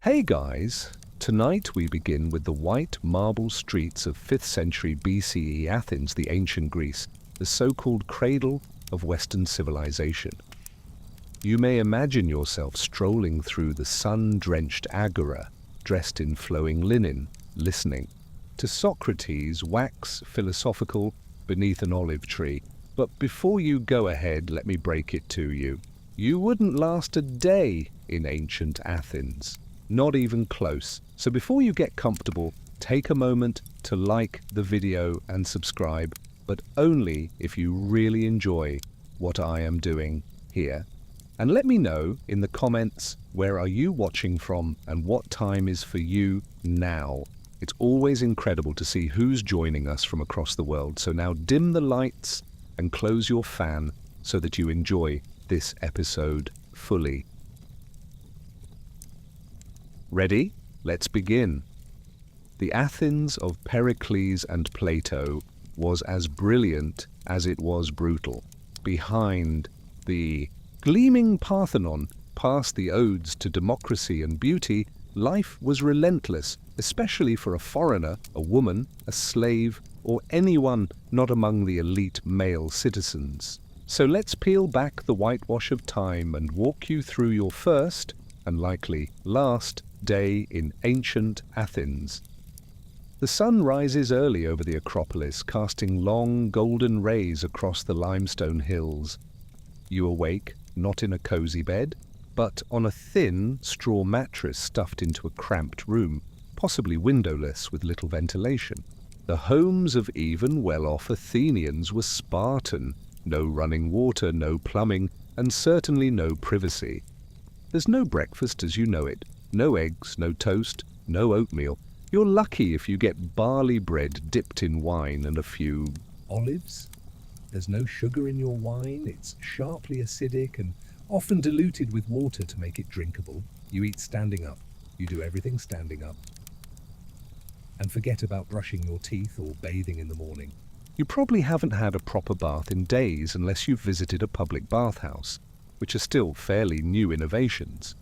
Hey guys, tonight we begin with the white marble streets of 5th century BCE Athens, the ancient Greece, the so-called cradle of Western civilization. You may imagine yourself strolling through the sun-drenched agora, dressed in flowing linen, listening to Socrates wax philosophical beneath an olive tree. But before you go ahead, let me break it to you. You wouldn't last a day in ancient Athens. Not even close. So before you get comfortable, take a moment to like the video and subscribe, but only if you really enjoy what I am doing here. And let me know in the comments, where are you watching from and what time is for you now. It's always incredible to see who's joining us from across the world. So now dim the lights and close your fan so that you enjoy this episode fully. Ready? Let's begin. The Athens of Pericles and Plato was as brilliant as it was brutal. Behind the gleaming Parthenon, past the odes to democracy and beauty, life was relentless, especially for a foreigner, a woman, a slave, or anyone not among the elite male citizens. So let's peel back the whitewash of time and walk you through your first, and likely last, day in ancient Athens. The sun rises early over the Acropolis, casting long golden rays across the limestone hills. You awake, not in a cozy bed, but on a thin straw mattress stuffed into a cramped room, possibly windowless with little ventilation. The homes of even well-off Athenians were Spartan. No running water, no plumbing, and certainly no privacy. There's no breakfast as you know it. No eggs, no toast, no oatmeal. You're lucky if you get barley bread dipped in wine and a few olives. There's no sugar in your wine. It's sharply acidic and often diluted with water to make it drinkable. You eat standing up. You do everything standing up. And forget about brushing your teeth or bathing in the morning. You probably haven't had a proper bath in days unless you've visited a public bathhouse, which are still fairly new innovations.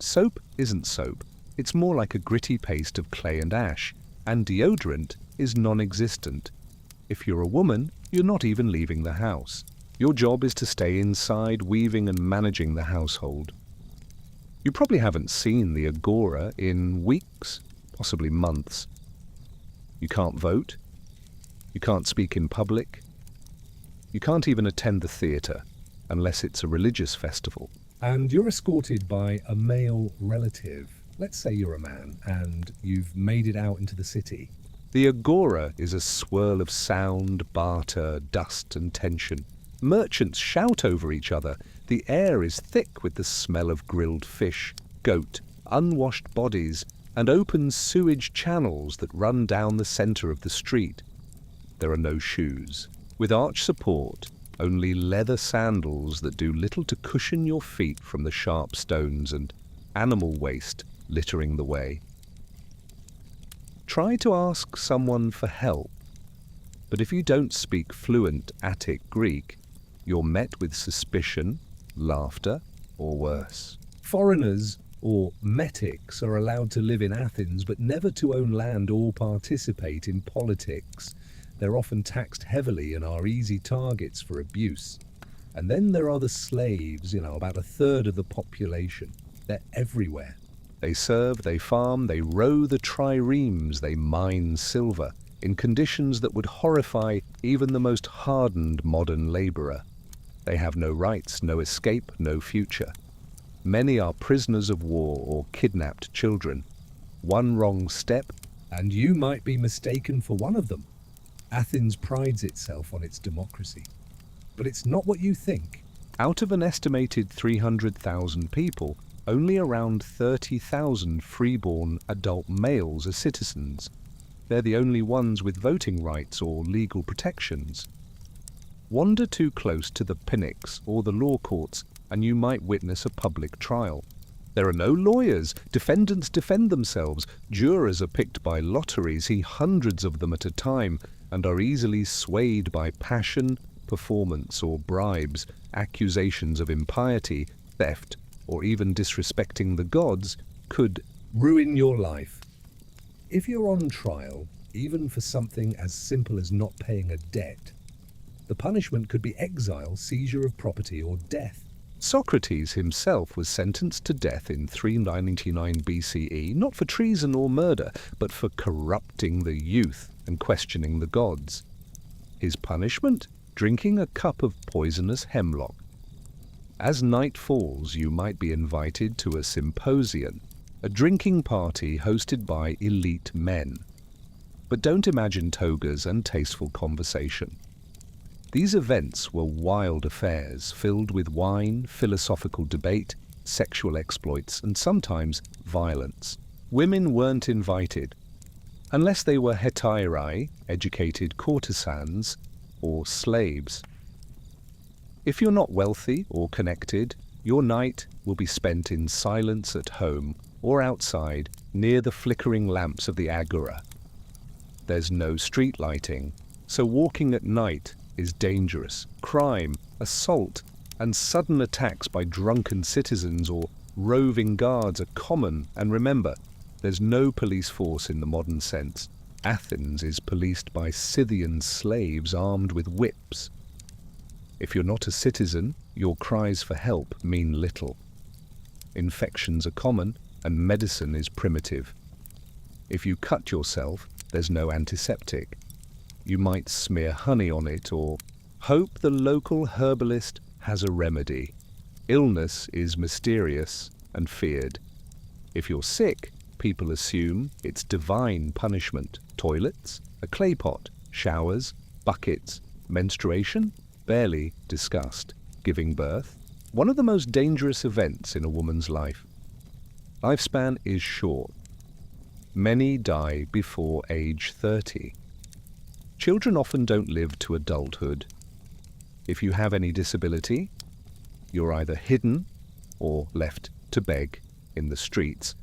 Soap isn't soap. It's more like a gritty paste of clay and ash, and deodorant is non-existent. If you're a woman, you're not even leaving the house. Your job is to stay inside, weaving and managing the household. You probably haven't seen the agora in weeks, possibly months. You can't vote. You can't speak in public. You can't even attend the theatre, unless it's a religious festival. And you're escorted by a male relative. Let's say you're a man and you've made it out into the city. The agora is a swirl of sound, barter, dust and tension. Merchants shout over each other. The air is thick with the smell of grilled fish, goat, unwashed bodies, and open sewage channels that run down the centre of the street. There are no shoes. With arch support, only leather sandals that do little to cushion your feet from the sharp stones and animal waste littering the way. Try to ask someone for help, but if you don't speak fluent Attic Greek, you're met with suspicion, laughter, or worse. Foreigners, or metics, are allowed to live in Athens but never to own land or participate in politics. They're often taxed heavily and are easy targets for abuse. And then there are the slaves, about a third of the population. They're everywhere. They serve, they farm, they row the triremes, they mine silver, in conditions that would horrify even the most hardened modern labourer. They have no rights, no escape, no future. Many are prisoners of war or kidnapped children. One wrong step, and you might be mistaken for one of them. Athens prides itself on its democracy, but it's not what you think. Out of an estimated 300,000 people, only around 30,000 freeborn adult males are citizens. They're the only ones with voting rights or legal protections. Wander too close to the pnyx or the law courts, and you might witness a public trial. There are no lawyers. Defendants defend themselves. Jurors are picked by lottery, see hundreds of them at a time, and are easily swayed by passion, performance, or bribes, accusations of impiety, theft, or even disrespecting the gods. could ruin your life. If you're on trial, even for something as simple as not paying a debt, the punishment could be exile, seizure of property, or death. Socrates himself was sentenced to death in 399 BCE, not for treason or murder, but for corrupting the youth and questioning the gods. His punishment? Drinking a cup of poisonous hemlock. As night falls, you might be invited to a symposium, a drinking party hosted by elite men. But don't imagine togas and tasteful conversation. These events were wild affairs filled with wine, philosophical debate, sexual exploits, and sometimes violence. Women weren't invited, unless they were hetairai, educated courtesans, or slaves. If you're not wealthy or connected, your night will be spent in silence at home or outside near the flickering lamps of the agora. There's no street lighting, so walking at night is dangerous. Crime, assault, and sudden attacks by drunken citizens or roving guards are common, and remember, there's no police force in the modern sense. Athens is policed by Scythian slaves armed with whips. If you're not a citizen, your cries for help mean little. Infections are common, and medicine is primitive. If you cut yourself, there's no antiseptic. You might smear honey on it or hope the local herbalist has a remedy. Illness is mysterious and feared. If you're sick, people assume it's divine punishment. Toilets, a clay pot, showers, buckets, menstruation, barely discussed. Giving birth, one of the most dangerous events in a woman's life. Lifespan is short. Many die before age 30. Children often don't live to adulthood. If you have any disability, you're either hidden or left to beg in the streets.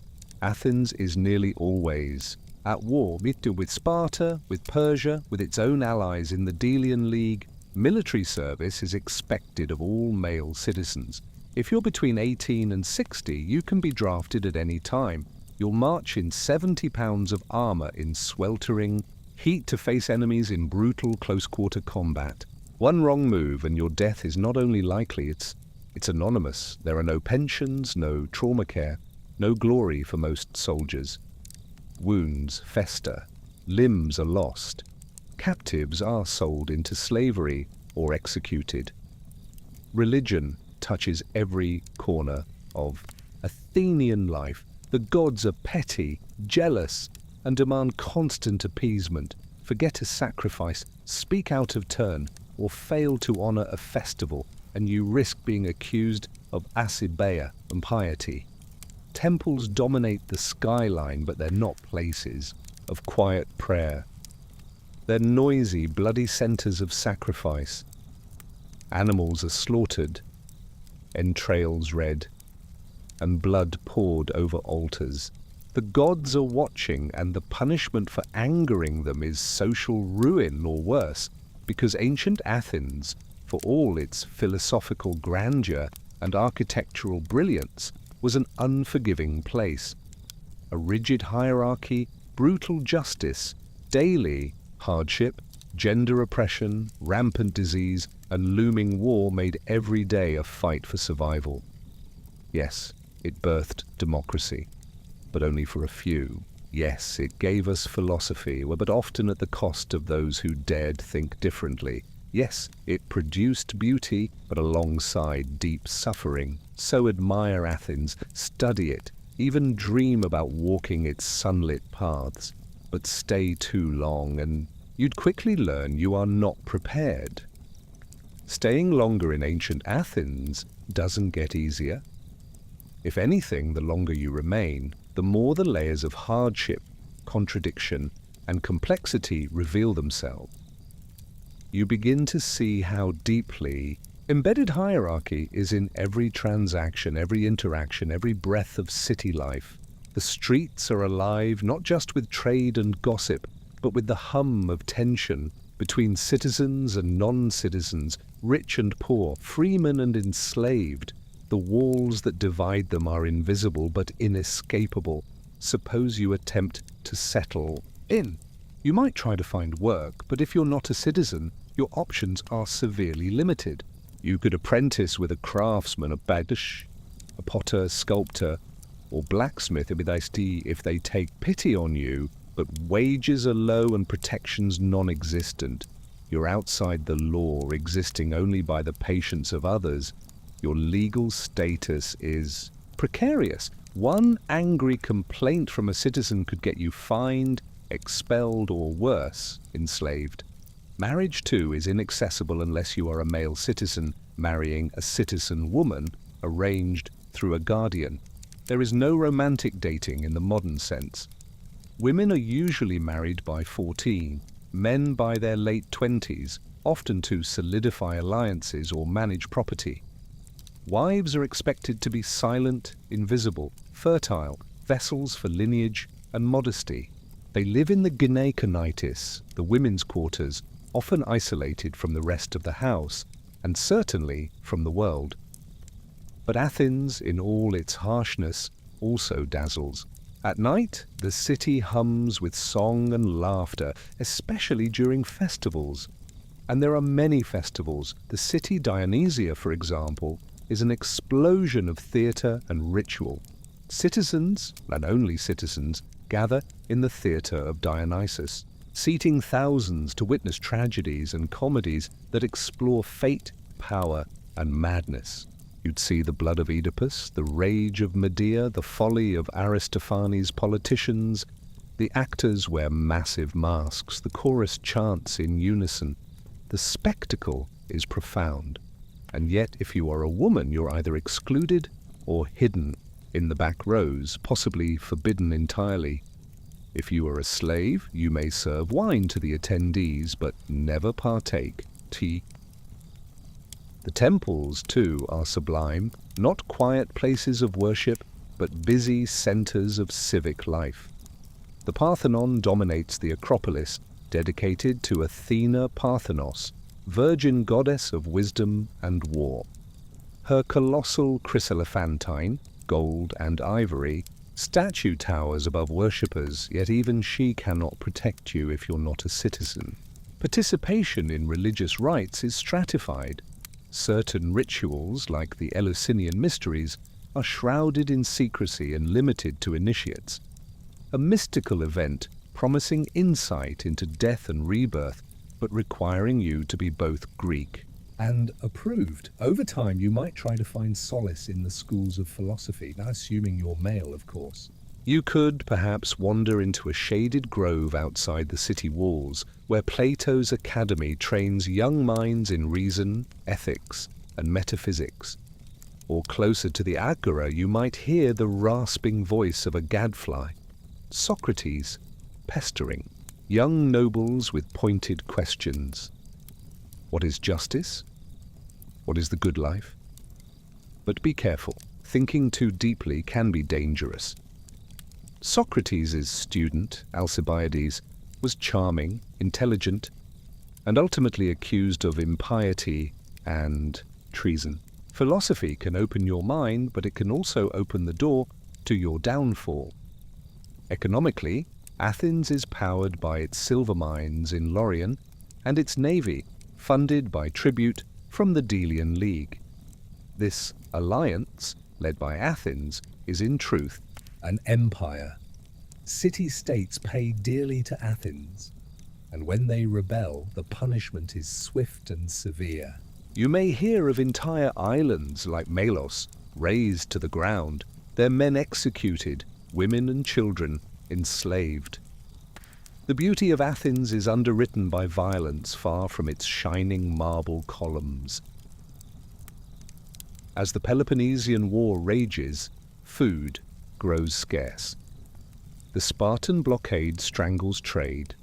Athens is nearly always at war, with Sparta, with Persia, with its own allies in the Delian League. Military service is expected of all male citizens. If you're between 18 and 60, you can be drafted at any time. You'll march in 70 pounds of armor in sweltering heat to face enemies in brutal close-quarter combat. One wrong move and your death is not only likely, it's anonymous. There are no pensions, no trauma care, no glory for most soldiers. Wounds fester, limbs are lost. Captives are sold into slavery or executed. Religion touches every corner of Athenian life. The gods are petty, jealous, and demand constant appeasement. Forget a sacrifice, speak out of turn, or fail to honor a festival, and you risk being accused of acebeia, impiety. Temples dominate the skyline, but they're not places of quiet prayer. They're noisy, bloody centers of sacrifice. Animals are slaughtered, entrails red, and blood poured over altars. The gods are watching, and the punishment for angering them is social ruin or worse, because ancient Athens, for all its philosophical grandeur and architectural brilliance, was an unforgiving place. A rigid hierarchy, brutal justice, daily hardship, gender oppression, rampant disease, and looming war made every day a fight for survival. Yes, it birthed democracy, but only for a few. Yes, it gave us philosophy, but often at the cost of those who dared think differently. Yes, it produced beauty, but alongside deep suffering. So admire Athens, study it, even dream about walking its sunlit paths. But stay too long, and you'd quickly learn you are not prepared. Staying longer in ancient Athens doesn't get easier. If anything, the longer you remain, the more the layers of hardship, contradiction, and complexity reveal themselves. You begin to see how deeply embedded hierarchy is in every transaction, every interaction, every breath of city life. The streets are alive not just with trade and gossip, but with the hum of tension between citizens and non-citizens, rich and poor, freeman and enslaved. The walls that divide them are invisible but inescapable. Suppose you attempt to settle in. You might try to find work, but if you're not a citizen, your options are severely limited. You could apprentice with a craftsman, a badish, a potter, sculptor, or blacksmith if they take pity on you, but wages are low and protections non-existent. You're outside the law, existing only by the patience of others. Your legal status is precarious. One angry complaint from a citizen could get you fined, expelled, or worse, enslaved. Marriage, too, is inaccessible unless you are a male citizen marrying a citizen woman, arranged through a guardian. There is no romantic dating in the modern sense. Women are usually married by 14, men by their late 20s, often to solidify alliances or manage property. Wives are expected to be silent, invisible, fertile, vessels for lineage and modesty. They live in the gynekonitis, the women's quarters, often isolated from the rest of the house, and certainly from the world. But Athens, in all its harshness, also dazzles. At night, the city hums with song and laughter, especially during festivals. And there are many festivals. The city Dionysia, for example, is an explosion of theatre and ritual. Citizens, and only citizens, gather in the theatre of Dionysus, seating thousands to witness tragedies and comedies that explore fate, power, and madness. You'd see the blood of Oedipus, the rage of Medea, the folly of Aristophanes' politicians. The actors wear massive masks, the chorus chants in unison. The spectacle is profound. And yet, if you are a woman, you're either excluded or hidden in the back rows, possibly forbidden entirely. If you are a slave, you may serve wine to the attendees, but never partake tea. The temples, too, are sublime, not quiet places of worship, but busy centers of civic life. The Parthenon dominates the Acropolis, dedicated to Athena Parthenos, virgin goddess of wisdom and war. Her colossal chryselephantine, gold and ivory, statue towers above worshippers, yet even she cannot protect you if you're not a citizen. Participation in religious rites is stratified. Certain rituals, like the Eleusinian mysteries, are shrouded in secrecy and limited to initiates. A mystical event promising insight into death and rebirth, but requiring you to be both Greek and approved. Over time, you might try to find solace in the schools of philosophy, now assuming you're male, of course. You could perhaps wander into a shaded grove outside the city walls, where Plato's academy trains young minds in reason, ethics, and metaphysics. Or closer to the agora, you might hear the rasping voice of a gadfly, Socrates, pestering young nobles with pointed questions. What is justice? What is the good life? But be careful. Thinking too deeply can be dangerous. Socrates' student, Alcibiades, was charming, intelligent, and ultimately accused of impiety and treason. Philosophy can open your mind, but it can also open the door to your downfall. Economically, Athens is powered by its silver mines in Laurion and its navy, funded by tribute from the Delian League. This alliance, led by Athens, is in truth an empire. City-states pay dearly to Athens, and when they rebel, the punishment is swift and severe. You may hear of entire islands like Melos razed to the ground, their men executed, women and children enslaved. The beauty of Athens is underwritten by violence far from its shining marble columns. As the Peloponnesian War rages, food grows scarce. The Spartan blockade strangles trade.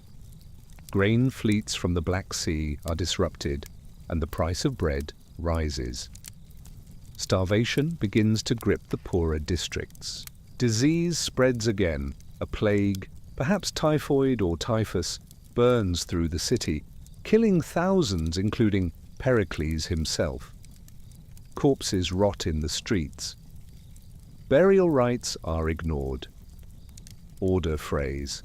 Grain fleets from the Black Sea are disrupted, and the price of bread rises. Starvation begins to grip the poorer districts. Disease spreads again. A plague, perhaps typhoid or typhus, burns through the city, killing thousands, including Pericles himself. Corpses rot in the streets. Burial rites are ignored. Order phrase.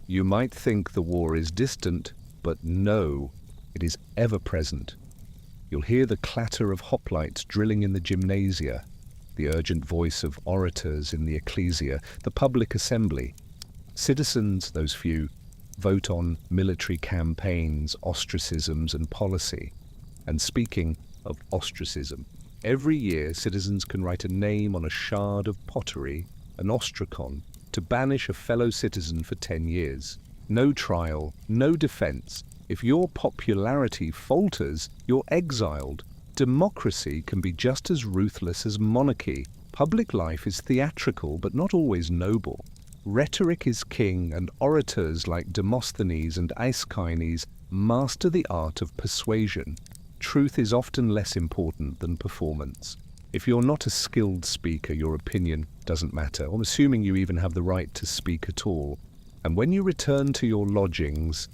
You might think the war is distant, but no, it is ever present. You'll hear the clatter of hoplites drilling in the gymnasia, the urgent voice of orators in the ecclesia, the public assembly. Citizens, those few, vote on military campaigns, ostracisms, and policy. And speaking of ostracism, every year citizens can write a name on a shard of pottery, an ostracon, to banish a fellow citizen for 10 years. No trial, no defense. If your popularity falters, you're exiled. Democracy can be just as ruthless as monarchy. Public life is theatrical, but not always noble. Rhetoric is king, and orators like Demosthenes and Aeschines master the art of persuasion. Truth is often less important than performance. If you're not a skilled speaker, your opinion doesn't matter. I'm assuming you even have the right to speak at all. And when you return to your lodgings,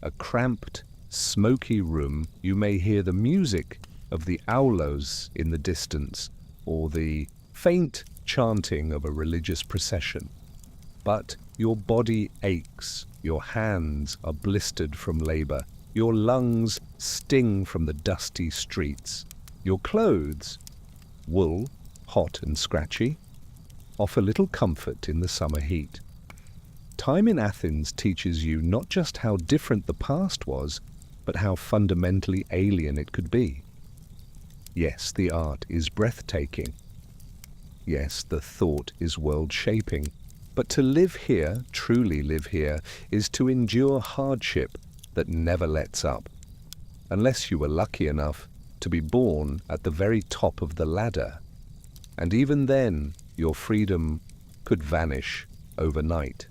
a cramped, smoky room, you may hear the music of the aulos in the distance, or the faint chanting of a religious procession. But your body aches, your hands are blistered from labor, your lungs sting from the dusty streets. Your clothes, wool, hot and scratchy, offer little comfort in the summer heat. Time in Athens teaches you not just how different the past was, but how fundamentally alien it could be. Yes, the art is breathtaking. Yes, the thought is world-shaping. But to live here, truly live here, is to endure hardship that never lets up. Unless you were lucky enough to be born at the very top of the ladder. And even then, your freedom could vanish overnight.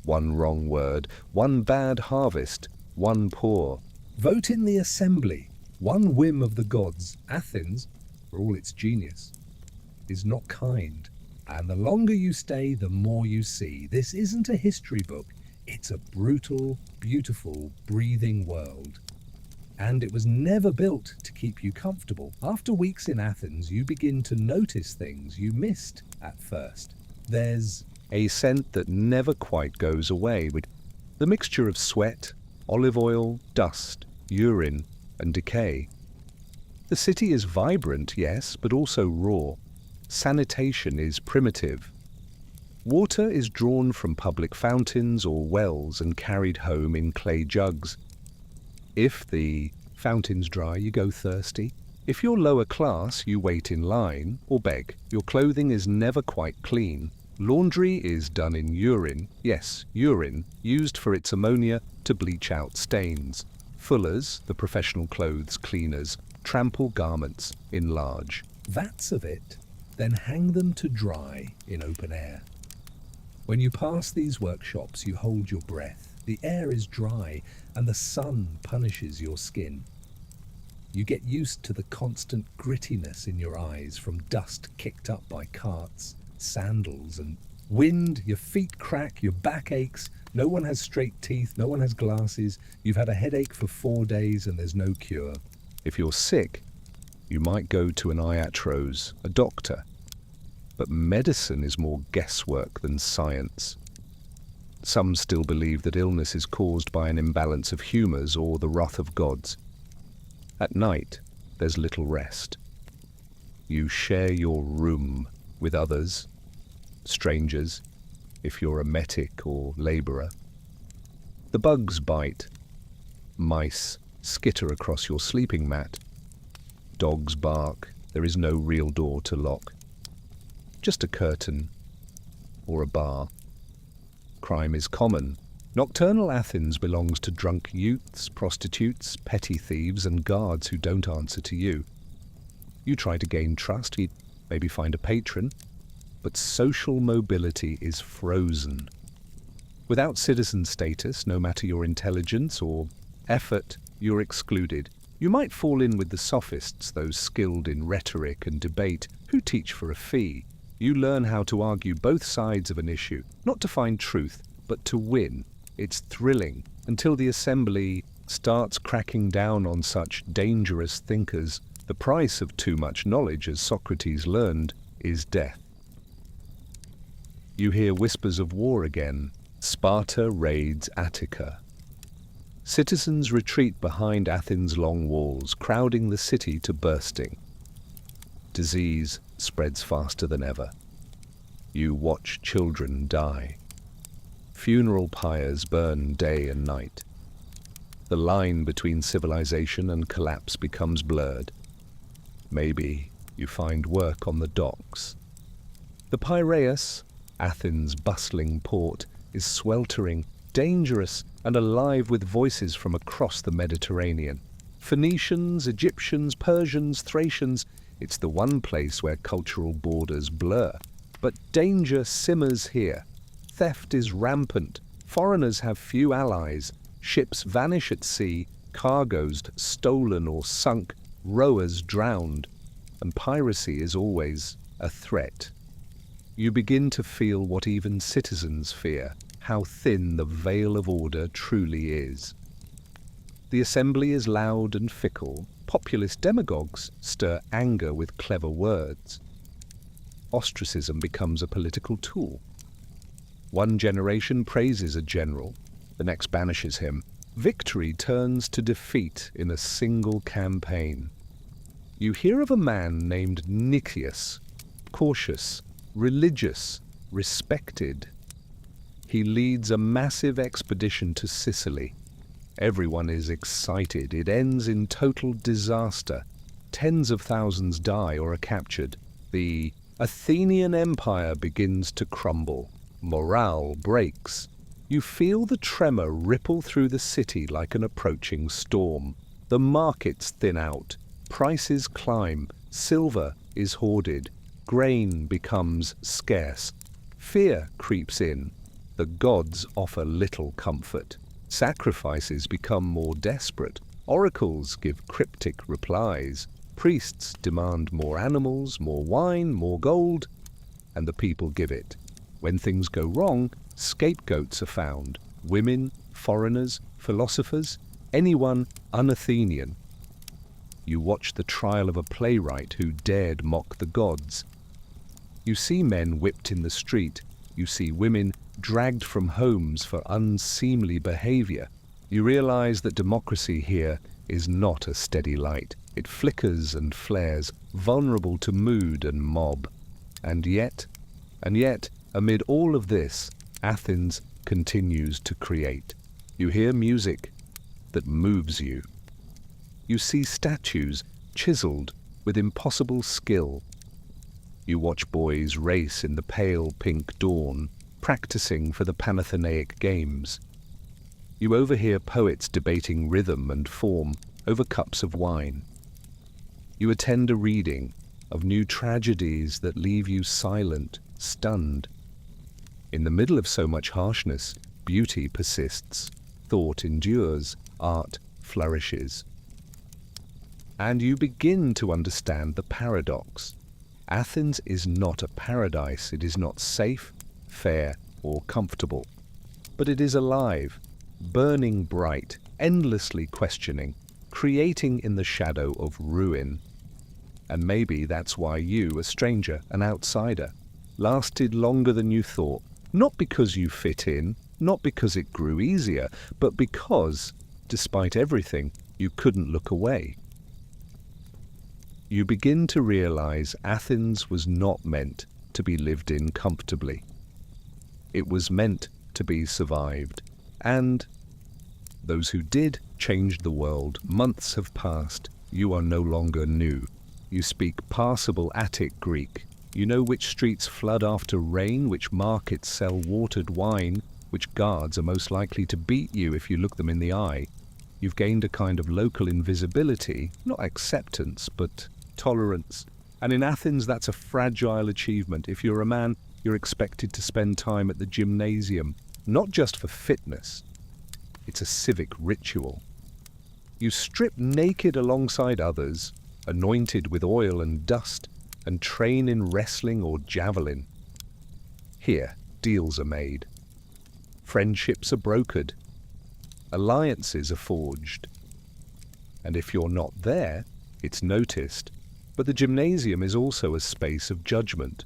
One wrong word, one bad harvest, one poor. Vote in the assembly. One whim of the gods. Athens, for all its genius, is not kind. And the longer you stay, the more you see. This isn't a history book. It's a brutal, beautiful, breathing world. And it was never built to keep you comfortable. After weeks in Athens, you begin to notice things you missed at first. There's a scent that never quite goes away, with the mixture of sweat, olive oil, dust, urine, and decay. The city is vibrant, yes, but also raw. Sanitation is primitive. Water is drawn from public fountains or wells and carried home in clay jugs. If the fountain's dry, you go thirsty. If you're lower class, you wait in line or beg. Your clothing is never quite clean. Laundry is done in urine, yes, urine, used for its ammonia to bleach out stains. Fullers, the professional clothes cleaners, trample garments in large vats of it, then hang them to dry in open air. When you pass these workshops, you hold your breath. The air is dry, and the sun punishes your skin. You get used to the constant grittiness in your eyes from dust kicked up by carts, sandals, and wind. Your feet crack, your back aches. No one has straight teeth, no one has glasses. You've had a headache for 4 days, and there's no cure. If you're sick, you might go to an iatros, a doctor. But medicine is more guesswork than science. Some still believe that illness is caused by an imbalance of humours or the wrath of gods. At night, there's little rest. You share your room with others, strangers, if you're a metic or labourer. The bugs bite. Mice skitter across your sleeping mat. Dogs bark. There is no real door to lock. Just a curtain or a bar. Crime is common. Nocturnal Athens belongs to drunk youths, prostitutes, petty thieves, and guards who don't answer to you. You try to gain trust, maybe find a patron, but social mobility is frozen. Without citizen status, no matter your intelligence or effort, you're excluded. You might fall in with the sophists, those skilled in rhetoric and debate, who teach for a fee. You learn how to argue both sides of an issue, not to find truth, but to win. It's thrilling, until the assembly starts cracking down on such dangerous thinkers. The price of too much knowledge, as Socrates learned, is death. You hear whispers of war again. Sparta raids Attica. Citizens retreat behind Athens' long walls, crowding the city to bursting. Disease spreads faster than ever. You watch children die. Funeral pyres burn day and night. The line between civilization and collapse becomes blurred. Maybe you find work on the docks. The Piraeus, Athens' bustling port, is sweltering, dangerous, and alive with voices from across the Mediterranean. Phoenicians, Egyptians, Persians, Thracians, it's the one place where cultural borders blur. But danger simmers here. Theft is rampant. Foreigners have few allies. Ships vanish at sea, cargoes stolen or sunk, rowers drowned. And piracy is always a threat. You begin to feel what even citizens fear, how thin the veil of order truly is. The assembly is loud and fickle. Populist demagogues stir anger with clever words. Ostracism becomes a political tool. One generation praises a general, the next banishes him. Victory turns to defeat in a single campaign. You hear of a man named Nicias, cautious, religious, respected. He leads a massive expedition to Sicily. Everyone is excited. It ends in total disaster. Tens of thousands die or are captured. The Athenian Empire begins to crumble. Morale breaks. You feel the tremor ripple through the city like an approaching storm. The markets thin out. Prices climb. Silver is hoarded. Grain becomes scarce. Fear creeps in. The gods offer little comfort. Sacrifices become more desperate. Oracles give cryptic replies. Priests demand more animals, more wine, more gold, and the people give it. When things go wrong, scapegoats are found. Women, foreigners, philosophers, anyone un-Athenian. You watch the trial of a playwright who dared mock the gods. You see men whipped in the street. You see women dragged from homes for unseemly behavior. You realize that democracy here is not a steady light. It flickers and flares, vulnerable to mood and mob. And yet, amid all of this, Athens continues to create. You hear music that moves you. You see statues chiseled with impossible skill. You watch boys race in the pale pink dawn, practicing for the Panathenaic Games. You overhear poets debating rhythm and form over cups of wine. You attend a reading of new tragedies that leave you silent, stunned. In the middle of so much harshness, beauty persists, thought endures, art flourishes. And you begin to understand the paradox. Athens is not a paradise. It is not safe, fair, or comfortable. But it is alive, burning bright, endlessly questioning, creating in the shadow of ruin. And maybe that's why you, a stranger, an outsider, lasted longer than you thought. Not because you fit in, not because it grew easier, but because, despite everything, you couldn't look away. You begin to realize Athens was not meant to be lived in comfortably. It was meant to be survived. And those who did changed the world. Months have passed. You are no longer new. You speak passable Attic Greek. You know which streets flood after rain, which markets sell watered wine, which guards are most likely to beat you if you look them in the eye. You've gained a kind of local invisibility, not acceptance, but tolerance. And in Athens, that's a fragile achievement. If you're a man, you're expected to spend time at the gymnasium, not just for fitness. It's a civic ritual. You strip naked alongside others, anointed with oil and dust, and train in wrestling or javelin. Here, deals are made. Friendships are brokered. Alliances are forged. And if you're not there, It's noticed, but the gymnasium is also a space of judgment.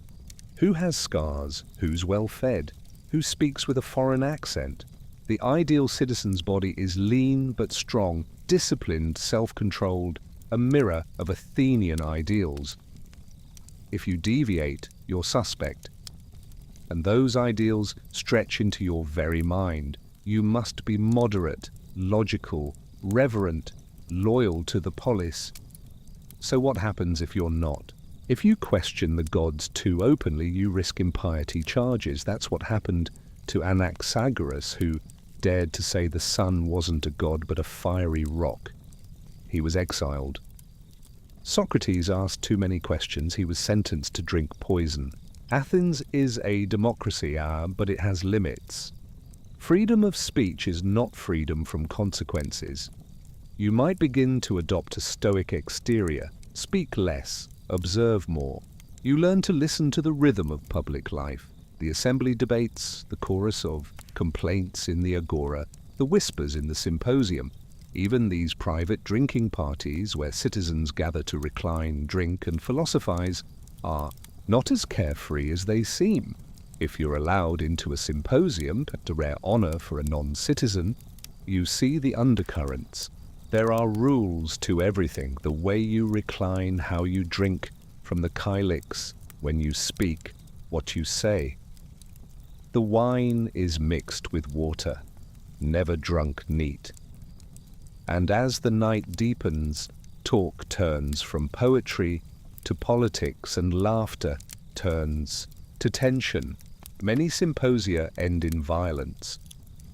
Who has scars? Who's well-fed? Who speaks with a foreign accent? The ideal citizen's body is lean but strong, disciplined, self-controlled, a mirror of Athenian ideals. If you deviate, you're suspect. And those ideals stretch into your very mind. You must be moderate, logical, reverent, loyal to the polis. So what happens if you're not? If you question the gods too openly, you risk impiety charges. That's what happened to Anaxagoras, who dared to say the sun wasn't a god but a fiery rock. He was exiled. Socrates asked too many questions. He was sentenced to drink poison. Athens is a democracy, but it has limits. Freedom of speech is not freedom from consequences. You might begin to adopt a stoic exterior, speak less, observe more. You learn to listen to the rhythm of public life, the assembly debates, the chorus of complaints in the agora, the whispers in the symposium. Even these private drinking parties where citizens gather to recline, drink, and philosophize are not as carefree as they seem. If you're allowed into a symposium, a rare honor for a non-citizen, you see the undercurrents. There are rules to everything, the way you recline, how you drink, from the kylix, when you speak, what you say. The wine is mixed with water, never drunk neat. And as the night deepens, talk turns from poetry to politics, and laughter turns to tension. Many symposia end in violence.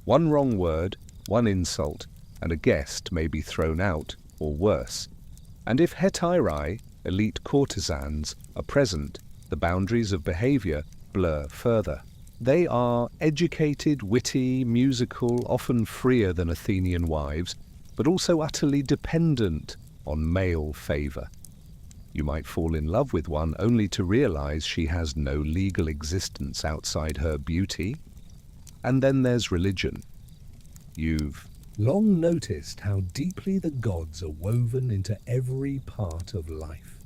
One wrong word, one insult, and a guest may be thrown out, or worse. And if hetairai, elite courtesans, are present, the boundaries of behavior blur further. They are educated, witty, musical, often freer than Athenian wives, but also utterly dependent on male favor. You might fall in love with one only to realize she has no legal existence outside her beauty. And then there's religion. You've long noticed how deeply the gods are woven into every part of life.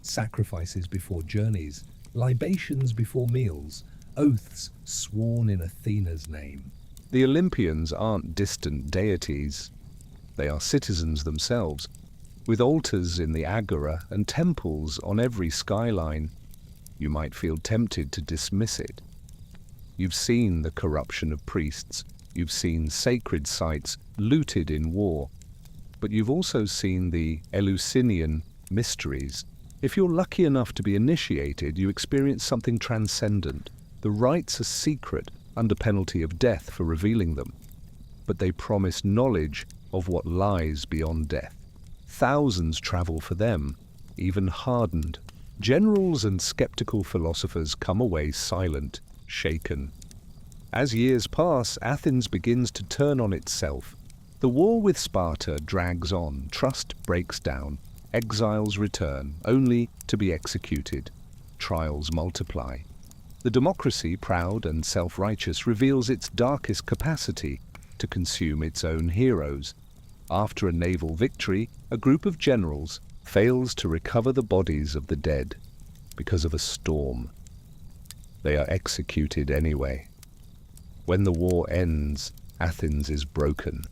Sacrifices before journeys, libations before meals, oaths sworn in Athena's name. The Olympians aren't distant deities. They are citizens themselves, with altars in the agora and temples on every skyline. You might feel tempted to dismiss it. You've seen the corruption of priests. You've seen sacred sites looted in war. But you've also seen the Eleusinian mysteries. If you're lucky enough to be initiated, you experience something transcendent. The rites are secret, under penalty of death for revealing them. But they promise knowledge of what lies beyond death. Thousands travel for them, even hardened. Generals and skeptical philosophers come away silent, shaken. As years pass, Athens begins to turn on itself. The war with Sparta drags on, trust breaks down, exiles return, only to be executed. Trials multiply. The democracy, proud and self-righteous, reveals its darkest capacity to consume its own heroes. After a naval victory, a group of generals fails to recover the bodies of the dead because of a storm. They are executed anyway. When the war ends, Athens is broken,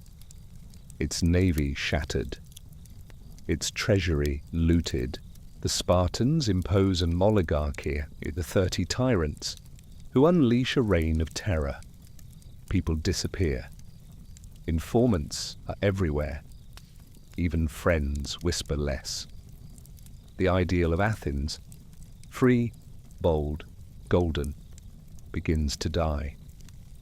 its navy shattered, its treasury looted. The Spartans impose an oligarchy, the 30 tyrants, who unleash a reign of terror. People disappear. Informants are everywhere. Even friends whisper less. The ideal of Athens, free, bold, golden, begins to die.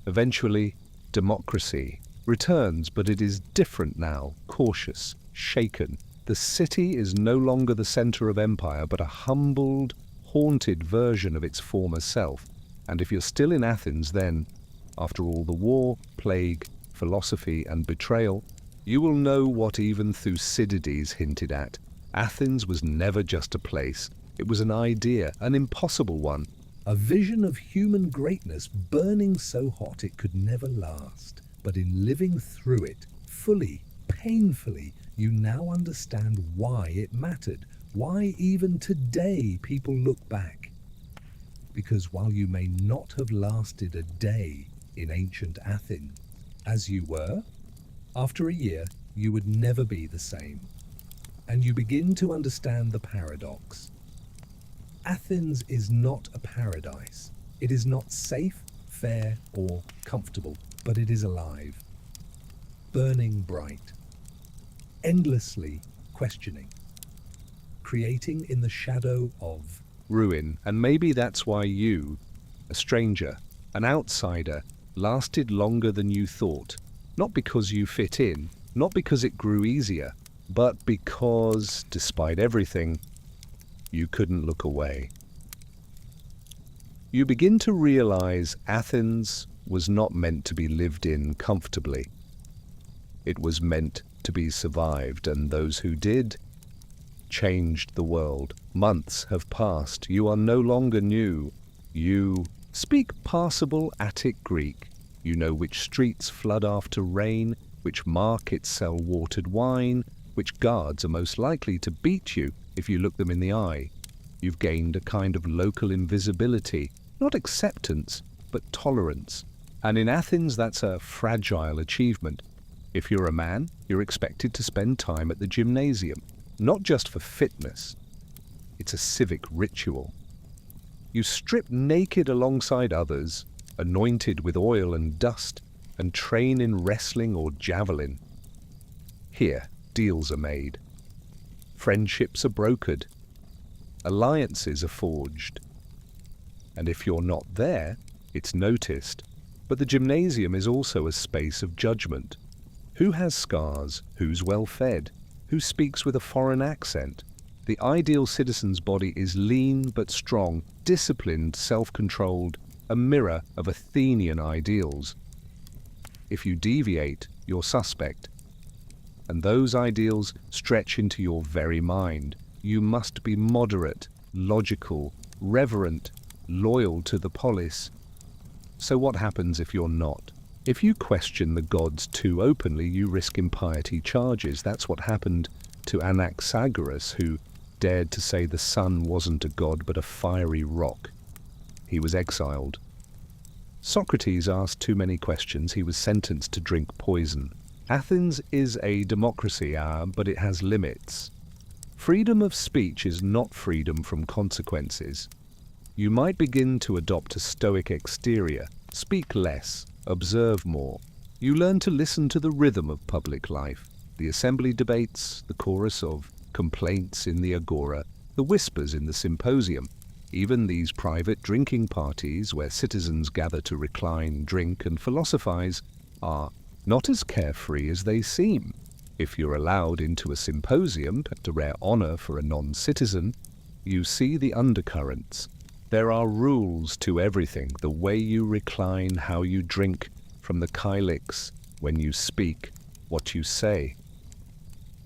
Eventually, democracy returns, but it is different now, cautious, shaken. The city is no longer the center of empire, but a humbled, haunted version of its former self. And if you're still in Athens, then, after all the war, plague, philosophy, and betrayal, you will know what even Thucydides hinted at. Athens was never just a place. It was an idea, an impossible one. A vision of human greatness burning so hot it could never last. But in living through it, fully, painfully, you now understand why it mattered, why even today people look back. Because while you may not have lasted a day in ancient Athens as you were, after a year you would never be the same. And you begin to understand the paradox. Athens is not a paradise. It is not safe, fair, or comfortable, but it is alive, burning bright, endlessly questioning, creating in the shadow of ruin. And maybe that's why you, a stranger, an outsider, lasted longer than you thought. Not because you fit in, not because it grew easier, but because, despite everything, you couldn't look away. You begin to realize Athens was not meant to be lived in comfortably. It was meant to be survived, and those who did changed the world. Months have passed. You are no longer new. You speak passable Attic Greek. You know which streets flood after rain, which markets sell watered wine, which guards are most likely to beat you if you look them in the eye. You've gained a kind of local invisibility, not acceptance, but tolerance. And in Athens, that's a fragile achievement. If you're a man, you're expected to spend time at the gymnasium, not just for fitness. It's a civic ritual. You strip naked alongside others, anointed with oil and dust, and train in wrestling or javelin. Here, deals are made. Friendships are brokered. Alliances are forged. And if you're not there, it's noticed. But the gymnasium is also a space of judgment. Who has scars? Who's well-fed? Who speaks with a foreign accent? The ideal citizen's body is lean but strong, disciplined, self-controlled, a mirror of Athenian ideals. If you deviate, you're suspect. And those ideals stretch into your very mind. You must be moderate, logical, reverent, loyal to the polis. So what happens if you're not? If you question the gods too openly, you risk impiety charges. That's what happened to Anaxagoras, who dared to say the sun wasn't a god but a fiery rock. He was exiled. Socrates asked too many questions. He was sentenced to drink poison. Athens is a democracy, but it has limits. Freedom of speech is not freedom from consequences. You might begin to adopt a stoic exterior, speak less, observe more. You learn to listen to the rhythm of public life, the assembly debates, the chorus of complaints in the agora, the whispers in the symposium, even these private drinking parties where citizens gather to recline, drink, and philosophize are not as carefree as they seem. If you're allowed into a symposium, a rare honor for a non-citizen, you see the undercurrents. There are rules to everything, the way you recline, how you drink, from the kylix, when you speak, what you say.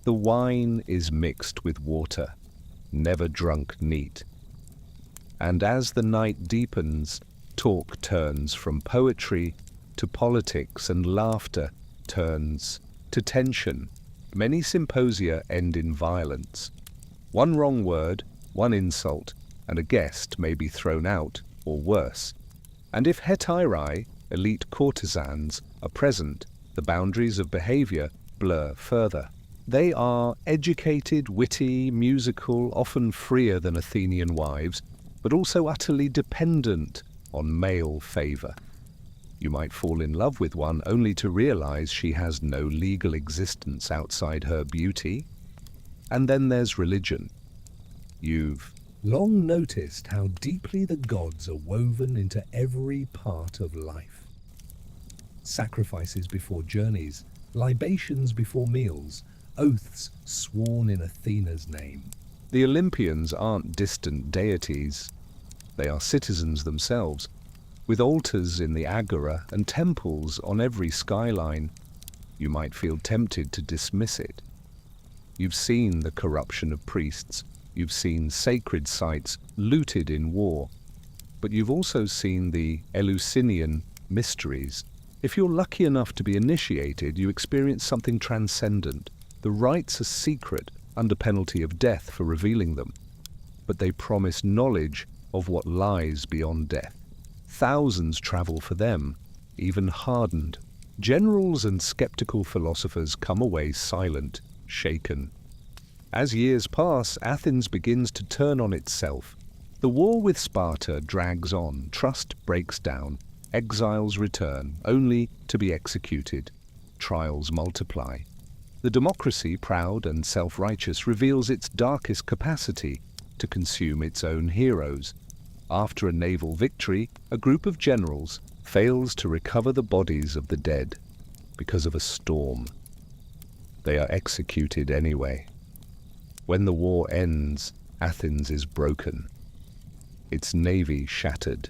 The wine is mixed with water, never drunk neat. And as the night deepens, talk turns from poetry to politics, and laughter turns to tension. Many symposia end in violence. One wrong word, one insult, and a guest may be thrown out, or worse. And if hetairai, elite courtesans, are present, the boundaries of behavior blur further. They are educated, witty, musical, often freer than Athenian wives, but also utterly dependent on male favor. You might fall in love with one only to realize she has no legal existence outside her beauty. And then there's religion. You've long noticed how deeply the gods are woven into every part of life. Sacrifices before journeys, libations before meals, oaths sworn in Athena's name. The Olympians aren't distant deities. They are citizens themselves, with altars in the agora and temples on every skyline. You might feel tempted to dismiss it. You've seen the corruption of priests. You've seen sacred sites looted in war. But you've also seen the Eleusinian mysteries. If you're lucky enough to be initiated, you experience something transcendent. The rites are secret, under penalty of death for revealing them, but they promise knowledge of what lies beyond death. Thousands travel for them, even hardened. Generals and skeptical philosophers come away silent, shaken. As years pass, Athens begins to turn on itself. The war with Sparta drags on, trust breaks down, exiles return, only to be executed. Trials multiply. The democracy, proud and self-righteous, reveals its darkest capacity to consume its own heroes. After a naval victory, a group of generals fails to recover the bodies of the dead because of a storm. They are executed anyway. When the war ends, Athens is broken, its navy shattered,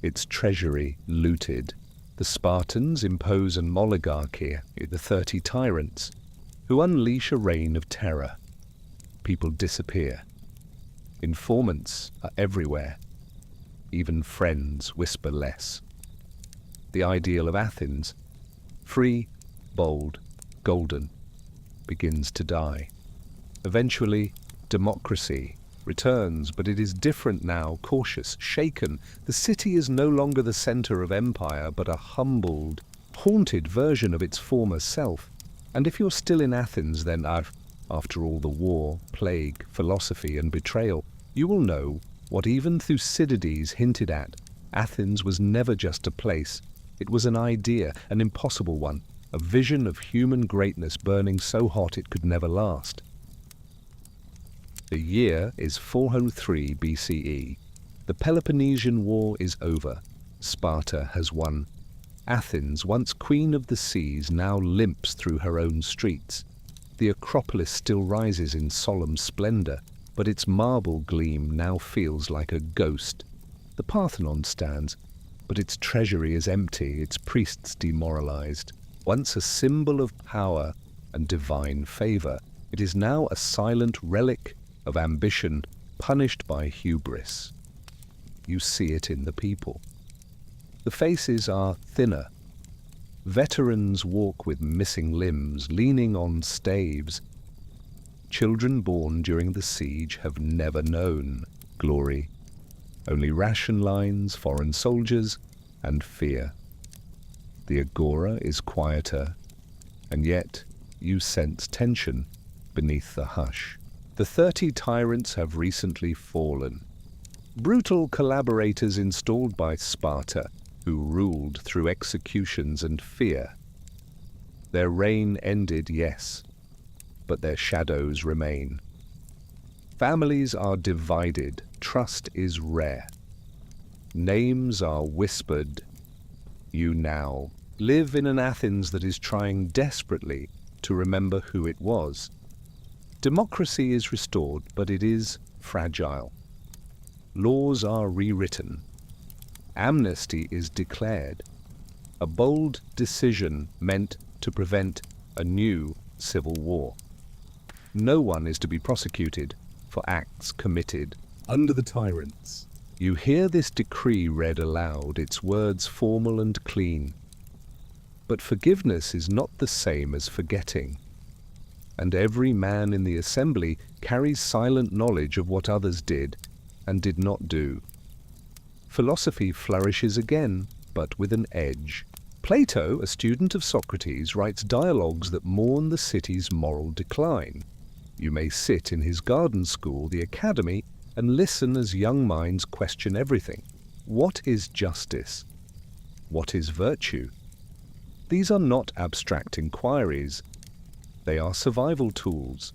its treasury looted. The Spartans impose an oligarchy, the 30 tyrants, who unleash a reign of terror. People disappear. Informants are everywhere. Even friends whisper less. The ideal of Athens, free, bold, golden, begins to die. Eventually, democracy returns, but it is different now, cautious, shaken. The city is no longer the center of empire, but a humbled, haunted version of its former self. And if you're still in Athens, then after all the war, plague, philosophy, and betrayal, you will know what even Thucydides hinted at. Athens was never just a place. It was an idea, an impossible one, a vision of human greatness burning so hot it could never last. The year is 403 BCE. The Peloponnesian War is over. Sparta has won. Athens, once queen of the seas, now limps through her own streets. The Acropolis still rises in solemn splendor, but its marble gleam now feels like a ghost. The Parthenon stands, but its treasury is empty, its priests demoralized. Once a symbol of power and divine favor, it is now a silent relic of ambition punished by hubris. You see it in the people. The faces are thinner. Veterans walk with missing limbs, leaning on staves. Children born during the siege have never known glory. Only ration lines, foreign soldiers, and fear. The agora is quieter, and yet you sense tension beneath the hush. The 30 tyrants have recently fallen. Brutal collaborators installed by Sparta, who ruled through executions and fear. Their reign ended, yes, but their shadows remain. Families are divided, trust is rare. Names are whispered. You now live in an Athens that is trying desperately to remember who it was. Democracy is restored, but it is fragile. Laws are rewritten. Amnesty is declared. A bold decision meant to prevent a new civil war. No one is to be prosecuted for acts committed under the tyrants. You hear this decree read aloud, its words formal and clean. But forgiveness is not the same as forgetting. And every man in the assembly carries silent knowledge of what others did and did not do. Philosophy flourishes again, but with an edge. Plato, a student of Socrates, writes dialogues that mourn the city's moral decline. You may sit in his garden school, the academy, and listen as young minds question everything. What is justice? What is virtue? These are not abstract inquiries. They are survival tools.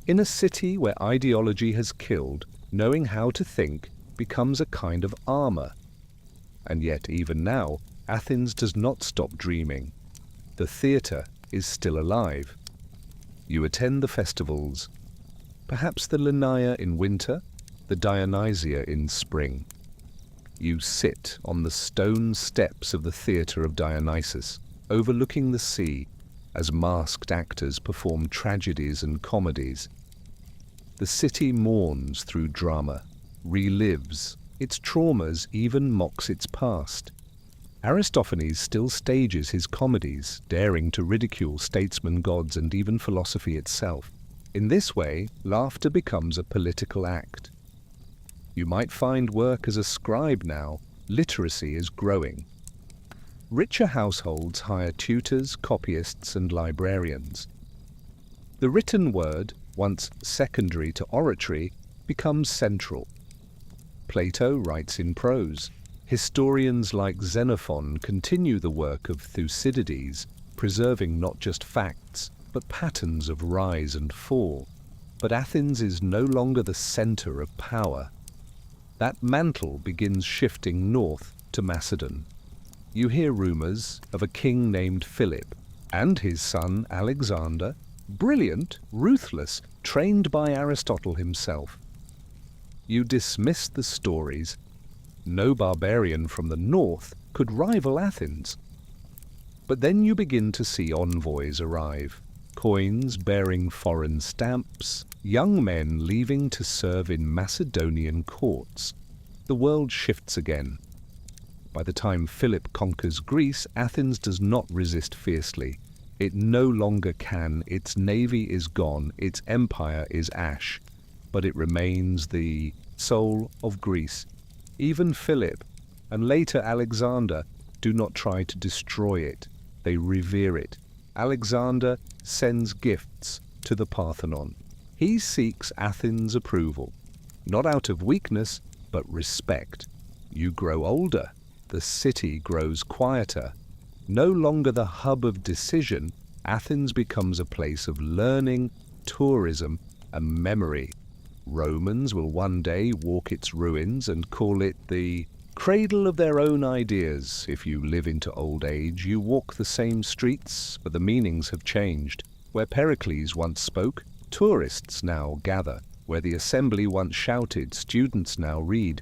In a city where ideology has killed, knowing how to think becomes a kind of armor. And yet, even now, Athens does not stop dreaming. The theater is still alive. You attend the festivals, perhaps the Lenaea in winter, the Dionysia in spring. You sit on the stone steps of the theater of Dionysus, overlooking the sea, as masked actors perform tragedies and comedies. The city mourns through drama, relives its traumas, even mocks its past. Aristophanes still stages his comedies, daring to ridicule statesmen, gods, and even philosophy itself. In this way, laughter becomes a political act. You might find work as a scribe now. Literacy is growing. Richer households hire tutors, copyists, and librarians. The written word, once secondary to oratory, becomes central. Plato writes in prose. Historians like Xenophon continue the work of Thucydides, preserving not just facts, but patterns of rise and fall. But Athens is no longer the center of power. That mantle begins shifting north to Macedon. You hear rumors of a king named Philip and his son Alexander, brilliant, ruthless, trained by Aristotle himself. You dismiss the stories. No barbarian from the north could rival Athens. But then you begin to see envoys arrive, coins bearing foreign stamps, young men leaving to serve in Macedonian courts. The world shifts again. By the time Philip conquers Greece, Athens does not resist fiercely. It no longer can. Its navy is gone. Its empire is ash. But it remains the soul of Greece. Even Philip, and later Alexander, do not try to destroy it. They revere it. Alexander sends gifts to the Parthenon. He seeks Athens' approval, not out of weakness, but respect. You grow older. The city grows quieter. No longer the hub of decision, Athens becomes a place of learning, tourism, and memory. Romans will one day walk its ruins and call it the cradle of their own ideas. If you live into old age, you walk the same streets, but the meanings have changed. Where Pericles once spoke, tourists now gather. Where the assembly once shouted, students now read.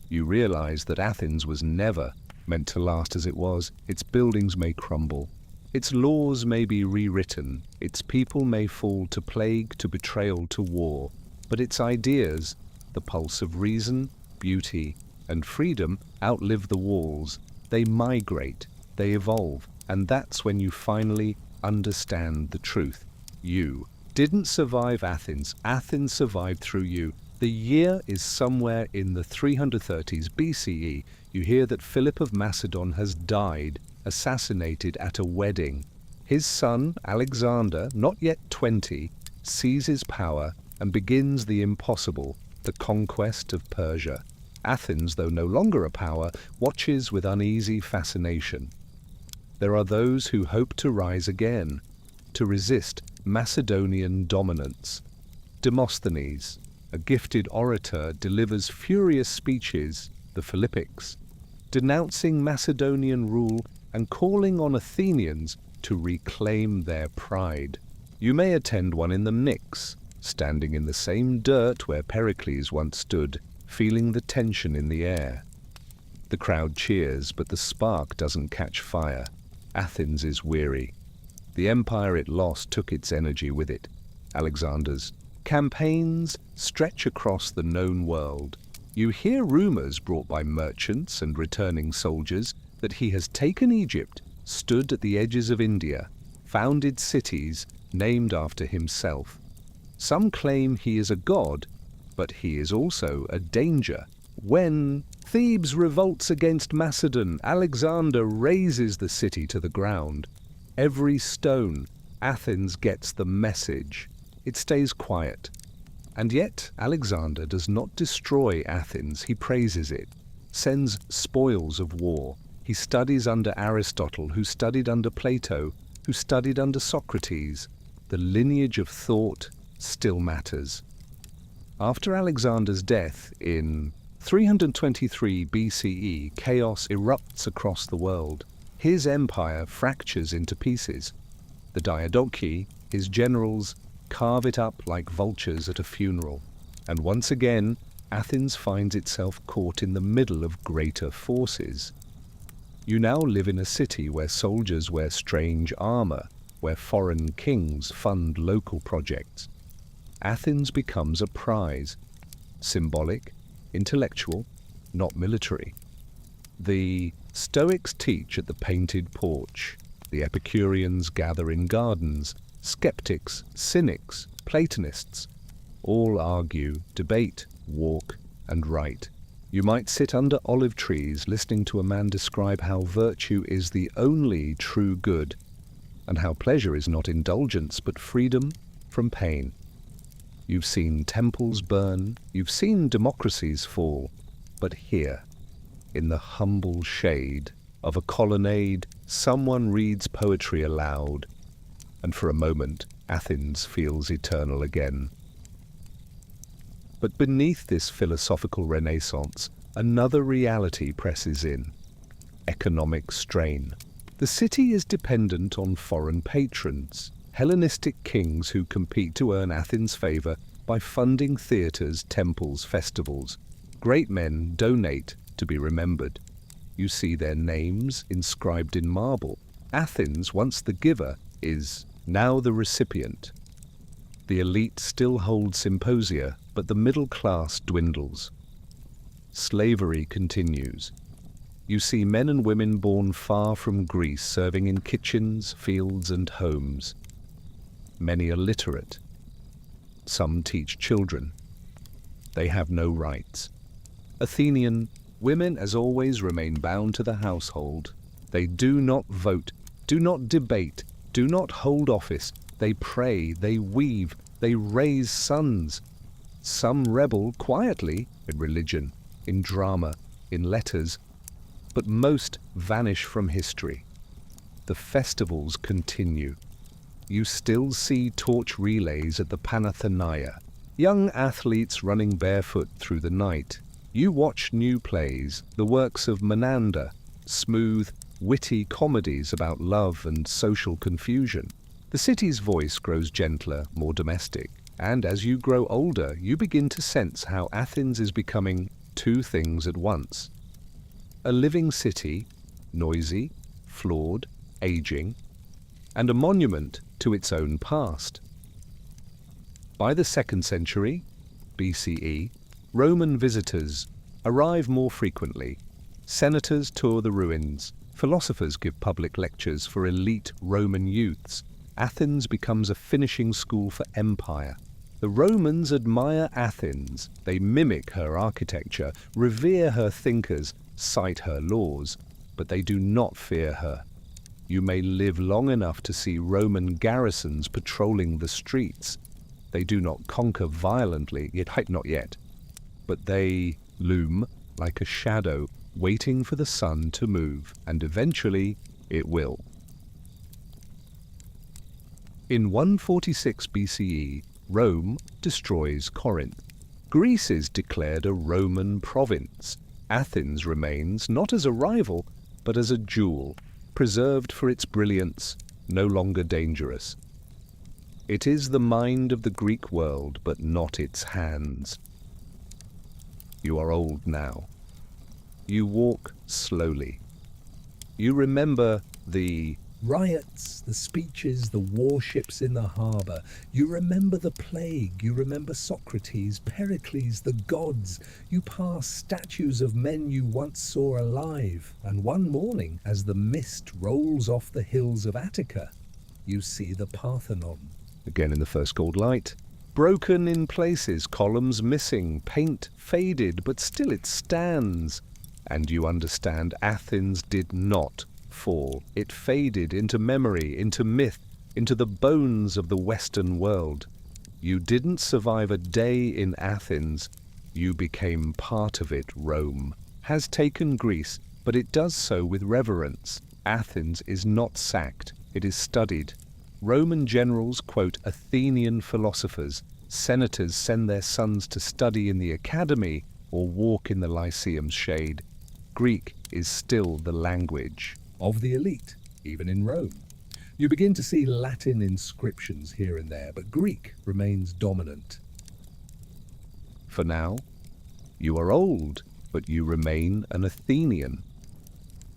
You realize that Athens was never meant to last as it was. Its buildings may crumble. Its laws may be rewritten. Its people may fall to plague, to betrayal, to war. But its ideas, the pulse of reason, beauty, and freedom, outlive the walls. They migrate, they evolve, and that's when you finally understand the truth. You didn't survive Athens. Athens survived through you. The year is somewhere in the 330s BCE. You hear that Philip of Macedon has died, assassinated at a wedding. His son, Alexander, not yet 20, seizes power and begins the impossible, the conquest of Persia. Athens, though no longer a power, watches with uneasy fascination. There are those who hope to rise again, to resist Macedonian dominance. Demosthenes, a gifted orator, delivers furious speeches, the Philippics, denouncing Macedonian rule and calling on Athenians to reclaim their pride. You may attend one in the mix, standing in the same dirt where Pericles once stood, feeling the tension in the air. The crowd cheers, but the spark doesn't catch fire. Athens is weary. The empire it lost took its energy with it. Alexander's campaigns stretch across the known world. You hear rumors brought by merchants and returning soldiers that he has taken Egypt, stood at the edges of India, founded cities named after himself. Some claim he is a god, but he is also a danger. When Thebes revolts against Macedon, Alexander razes the city to the ground. Every stone, Athens gets the message. It stays quiet. And yet Alexander does not destroy Athens. He praises it, sends spoils of war. He studies under Aristotle, who studied under Plato, who studied under Socrates. The lineage of thought still matters. After Alexander's death in 323 BCE, chaos erupts across the world. His empire fractures into pieces. The Diadochi, his generals, carve it up like vultures at a funeral. And once again, Athens finds itself caught in the middle of greater forces. You now live in a city where soldiers wear strange armor, where foreign kings fund local projects. Athens becomes a prize, symbolic, intellectual, not military. The Stoics teach at the painted porch. The Epicureans gather in gardens. Skeptics, cynics, Platonists all argue, debate, walk, and write. You might sit under olive trees listening to a man describe how virtue is the only true good, and how pleasure is not indulgence but freedom from pain. You've seen temples burn, you've seen democracies fall, but here, in the humble shade of a colonnade, someone reads poetry aloud, and for a moment Athens feels eternal again. But beneath this philosophical renaissance, another reality presses in: economic strain. The city is dependent on foreign patrons, Hellenistic kings who compete to earn Athens' favour by funding theatres, temples, festivals. Great men donate to be remembered. You see their names inscribed in marble. Athens, once the giver, is now the recipient. The elite still hold symposia, but the middle class dwindles. Slavery continues. You see men and women born far from Greece serving in kitchens, fields, and homes. Many are literate. Some teach children. They have no rights. Athenian, women as always remain bound to the household. They do not vote, do not debate, do not hold office. They pray, they weave, they raise sons. Some rebel quietly in religion, in drama, in letters, but most vanish from history. The festivals continue. You still see torch relays at the Panathenaia, young athletes running barefoot through the night. You watch new plays, the works of Menander, smooth, witty comedies about love and social confusion. The city's voice grows gentler, more domestic, and as you grow older, you begin to sense how Athens is becoming two things at once: a living city, noisy, flawed, aging, and a monument to its own past. By the 2nd century BCE, Roman visitors arrive more frequently. Senators tour the ruins. Philosophers give public lectures for elite Roman youths. Athens becomes a finishing school for empire. The Romans admire Athens. They mimic her architecture, revere her thinkers, cite her laws, but they do not fear her. You may live long enough to see Roman garrisons patrolling the streets. They do not conquer violently, yet not yet, but they loom like a shadow, waiting for the sun to move, and eventually it will. In 146 BCE, Rome destroys Corinth. Greece is declared a Roman province. Athens remains not as a rival, but as a jewel, preserved for its brilliance, no longer dangerous. It is the mind of the Greek world, but not its hands. You are old now. You walk slowly. You remember the riots, the speeches, the warships in the harbour. You remember the plague, you remember Socrates, Pericles, the gods. You pass statues of men you once saw alive, and one morning, as the mist rolls off the hills of Attica, you see the Parthenon. Again in the first gold light. Broken in places, columns missing, paint faded, but still it stands. And you understand Athens did not fall. It faded into memory, into myth, into the bones of the Western world. You didn't survive a day in Athens. You became part of it. Rome has taken Greece, but it does so with reverence. Athens is not sacked. It is studied. Roman generals quote Athenian philosophers. Senators send their sons to study in the academy or walk in the Lyceum's shade. Greek is still the language of the elite, even in Rome. You begin to see Latin inscriptions here and there, but Greek remains dominant. For now, you are old, but you remain an Athenian.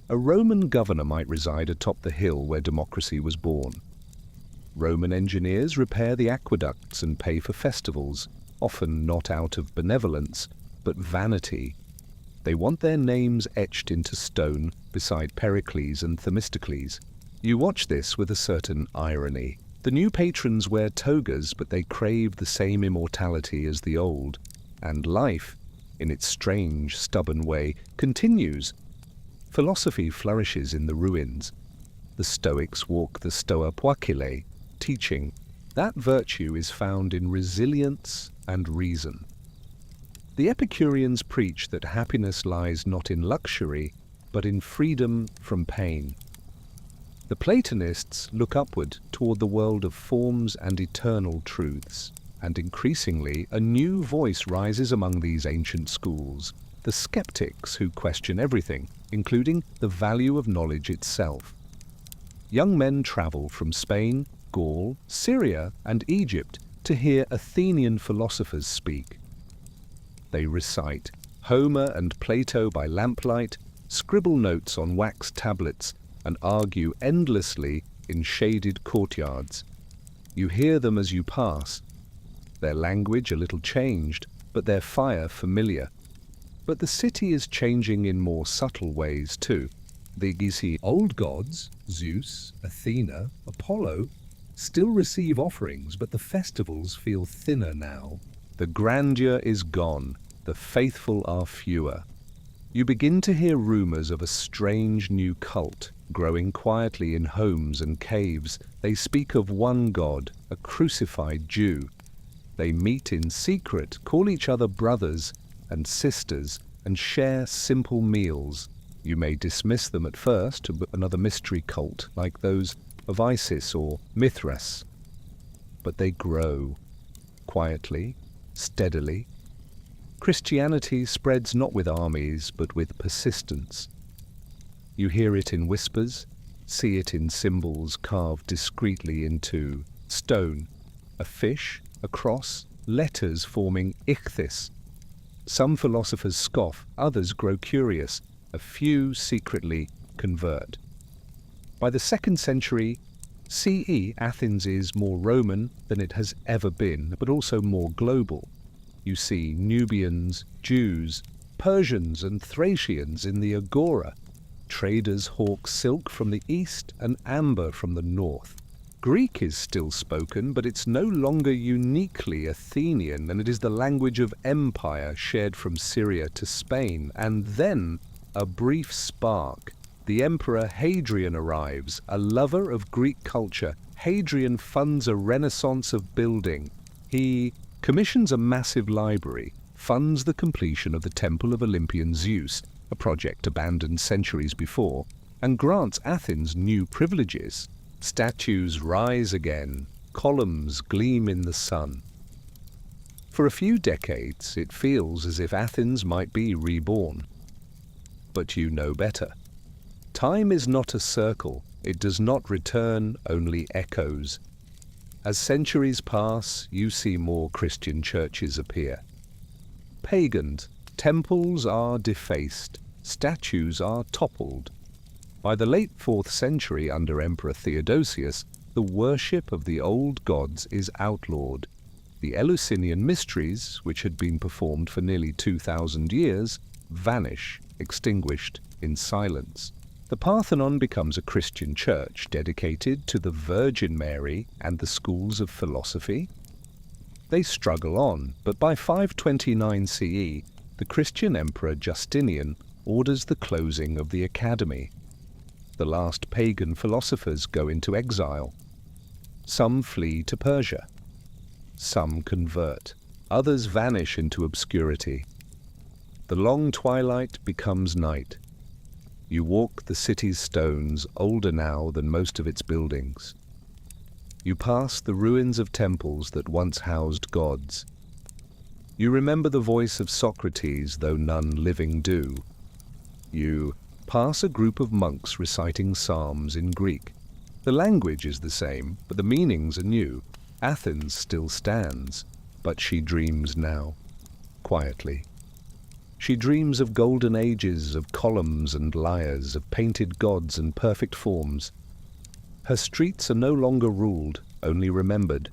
A Roman governor might reside atop the hill where democracy was born. Roman engineers repair the aqueducts and pay for festivals, often not out of benevolence, but vanity. They want their names etched into stone beside Pericles and Themistocles. You watch this with a certain irony. The new patrons wear togas, but they crave the same immortality as the old, and life, in its strange, stubborn way, continues. Philosophy flourishes in the ruins. The Stoics walk the Stoa Poikile, teaching that virtue is found in resilience and reason. The Epicureans preach that happiness lies not in luxury, but in freedom from pain. The Platonists look upward toward the world of forms and eternal truths, and increasingly a new voice rises among these ancient schools, the skeptics who question everything, including the value of knowledge itself. Young men travel from Spain, Gaul, Syria, and Egypt to hear Athenian philosophers speak. They recite Homer and Plato by lamplight, scribble notes on wax tablets, and argue endlessly in shaded courtyards. You hear them as you pass, their language a little changed, but their fire familiar. But the city is changing in more subtle ways too. The Old gods, Zeus, Athena, Apollo, still receive offerings, but the festivals feel thinner now. The grandeur is gone, the faithful are fewer. You begin to hear rumors of a strange new cult growing quietly in homes and caves. They speak of one god, a crucified Jew. They meet in secret, call each other brothers and sisters, and share simple meals. You may dismiss them at first, another mystery cult like those of Isis or Mithras. But they grow, quietly, steadily. Christianity spreads not with armies, but with persistence. You hear it in whispers, see it in symbols carved discreetly into stone, a fish, a cross, letters forming ichthys. Some philosophers scoff, others grow curious, a few secretly convert. By the 2nd century CE, Athens is more Roman than it has ever been, but also more global. You see Nubians, Jews, Persians and Thracians in the agora. Traders hawk silk from the east and amber from the north. Greek is still spoken, but it's no longer uniquely Athenian, and it is the language of empire shared from Syria to Spain. And then, a brief spark. The Emperor Hadrian arrives, a lover of Greek culture. Hadrian funds a renaissance of building. He commissions a massive library, funds the completion of the Temple of Olympian Zeus, a project abandoned centuries before, and grants Athens new privileges. Statues rise again, columns gleam in the sun. For a few decades, it feels as if Athens might be reborn. But you know better. Time is not a circle. It does not return, only echoes. As centuries pass, you see more Christian churches appear. Paganed, temples are defaced, statues are toppled. By the late 4th century under Emperor Theodosius, the worship of the old gods is outlawed. The Eleusinian mysteries, which had been performed for nearly 2,000 years, vanish, extinguished in silence. The Parthenon becomes a Christian church dedicated to the Virgin Mary and the schools of philosophy. They struggle on, but by 529 CE, the Christian Emperor Justinian orders the closing of the academy. The last pagan philosophers go into exile. Some flee to Persia. Some convert. Others vanish into obscurity. The long twilight becomes night. You walk the city's stones, older now than most of its buildings. You pass the ruins of temples that once housed gods. You remember the voice of Socrates, though none living do. You pass a group of monks reciting psalms in Greek. The language is the same, but the meanings are new. Athens still stands, but she dreams now, quietly. She dreams of golden ages, of columns and lyres, of painted gods and perfect forms. Her streets are no longer ruled, only remembered,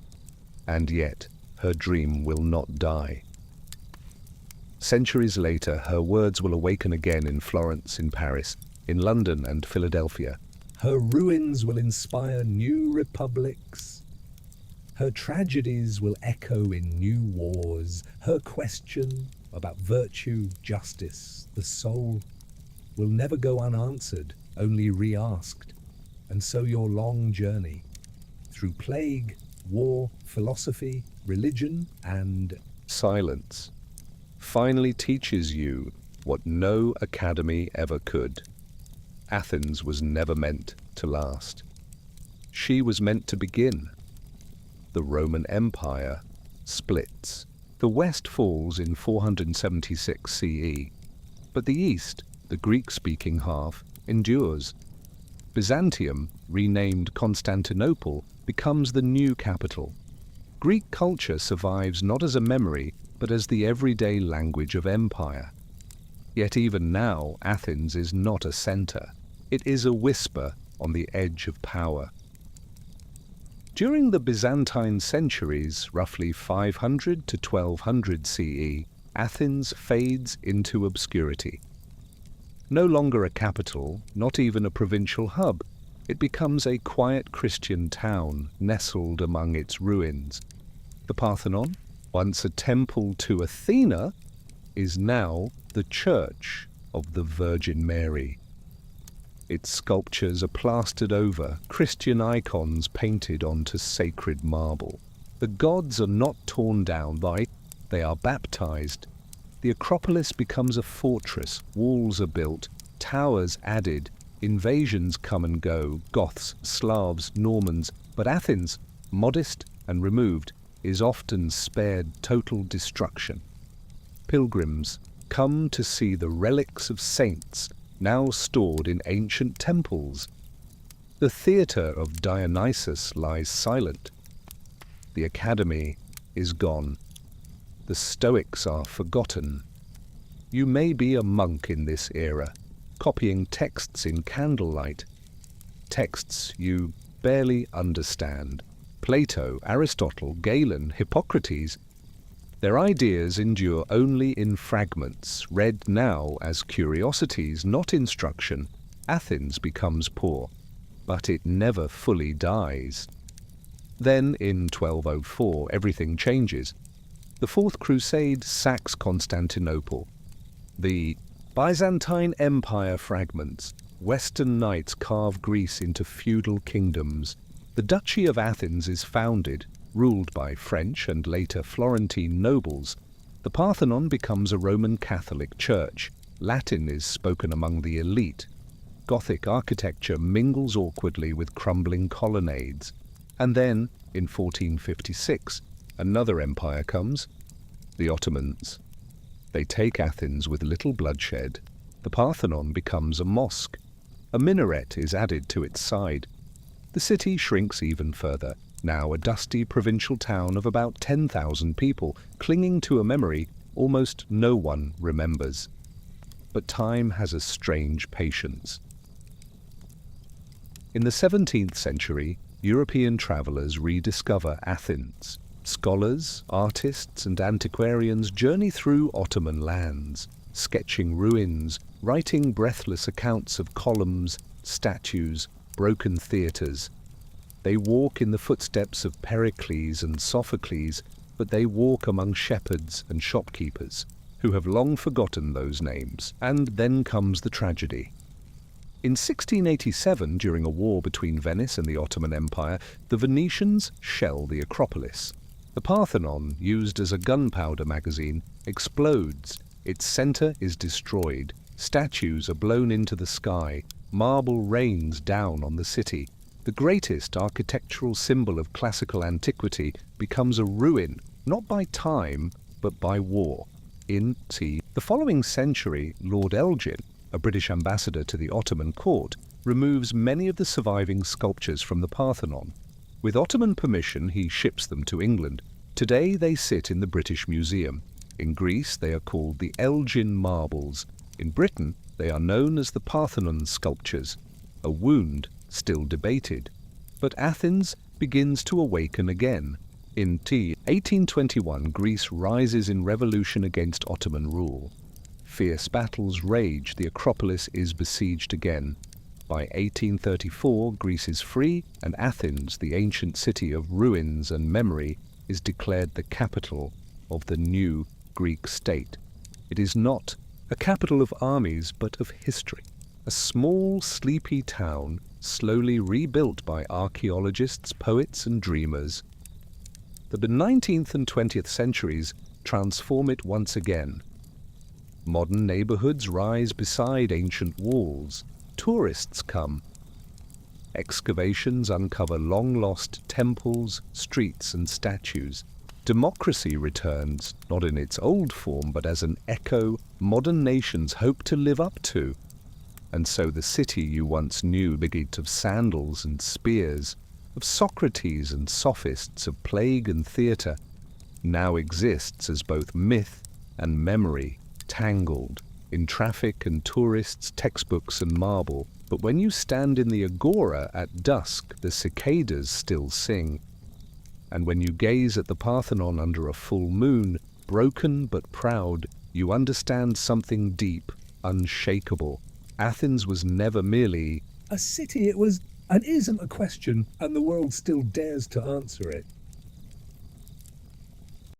and yet her dream will not die. Centuries later, her words will awaken again in Florence, in Paris, in London and Philadelphia. Her ruins will inspire new republics. Her tragedies will echo in new wars. Her question about virtue, justice, the soul will never go unanswered, only re-asked. And so your long journey through plague, war, philosophy, religion, and silence finally teaches you what no academy ever could. Athens was never meant to last. She was meant to begin. The Roman Empire splits. The West falls in 476 CE, but the East, the Greek-speaking half, endures. Byzantium, renamed Constantinople, becomes the new capital. Greek culture survives not as a memory, but as the everyday language of empire. Yet even now, Athens is not a center. It is a whisper on the edge of power. During the Byzantine centuries, roughly 500 to 1200 CE, Athens fades into obscurity. No longer a capital, not even a provincial hub, it becomes a quiet Christian town nestled among its ruins. The Parthenon, once a temple to Athena, is now the Church of the Virgin Mary. Its sculptures are plastered over, Christian icons painted onto sacred marble. The gods are not torn down they are baptized. The Acropolis becomes a fortress, walls are built, towers added, invasions come and go, Goths, Slavs, Normans, but Athens, modest and removed, is often spared total destruction. Pilgrims come to see the relics of saints now stored in ancient temples. The theatre of Dionysus lies silent. The academy is gone. The Stoics are forgotten. You may be a monk in this era, copying texts in candlelight, texts you barely understand. Plato, Aristotle, Galen, Hippocrates, their ideas endure only in fragments, read now as curiosities, not instruction. Athens becomes poor, but it never fully dies. Then, in 1204, everything changes. The Fourth Crusade sacks Constantinople. The Byzantine Empire fragments. Western knights carve Greece into feudal kingdoms. The Duchy of Athens is founded, ruled by French and later Florentine nobles. The Parthenon becomes a Roman Catholic church. Latin is spoken among the elite. Gothic architecture mingles awkwardly with crumbling colonnades. And then, in 1456, another empire comes, the Ottomans. They take Athens with little bloodshed. The Parthenon becomes a mosque. A minaret is added to its side. The city shrinks even further, now a dusty provincial town of about 10,000 people, clinging to a memory almost no one remembers. But time has a strange patience. In the 17th century, European travelers rediscover Athens. Scholars, artists, and antiquarians journey through Ottoman lands, sketching ruins, writing breathless accounts of columns, statues, broken theatres. They walk in the footsteps of Pericles and Sophocles, but they walk among shepherds and shopkeepers, who have long forgotten those names. And then comes the tragedy. In 1687, during a war between Venice and the Ottoman Empire, the Venetians shell the Acropolis. The Parthenon, used as a gunpowder magazine, explodes. Its center is destroyed. Statues are blown into the sky. Marble rains down on the city. The greatest architectural symbol of classical antiquity becomes a ruin, not by time, but by war. In the following century, Lord Elgin, a British ambassador to the Ottoman court, removes many of the surviving sculptures from the Parthenon. With Ottoman permission, he ships them to England. Today they sit in the British Museum. In Greece, they are called the Elgin Marbles. In Britain, they are known as the Parthenon sculptures, a wound still debated. But Athens begins to awaken again. In 1821, Greece rises in revolution against Ottoman rule. Fierce battles rage, the Acropolis is besieged again. By 1834, Greece is free, and Athens, the ancient city of ruins and memory, is declared the capital of the new Greek state. It is not a capital of armies, but of history. A small, sleepy town, slowly rebuilt by archaeologists, poets, and dreamers. The 19th and 20th centuries transform it once again. Modern neighborhoods rise beside ancient walls. Tourists come. Excavations uncover long-lost temples, streets, and statues. Democracy returns, not in its old form, but as an echo modern nations hope to live up to. And so the city you once knew, begat of sandals and spears, of Socrates and sophists, of plague and theatre, now exists as both myth and memory, tangled in traffic and tourists, textbooks and marble. But when you stand in the agora at dusk, the cicadas still sing. And when you gaze at the Parthenon under a full moon, broken but proud, you understand something deep, unshakable. Athens was never merely a city. It was and isn't a question, and the world still dares to answer it.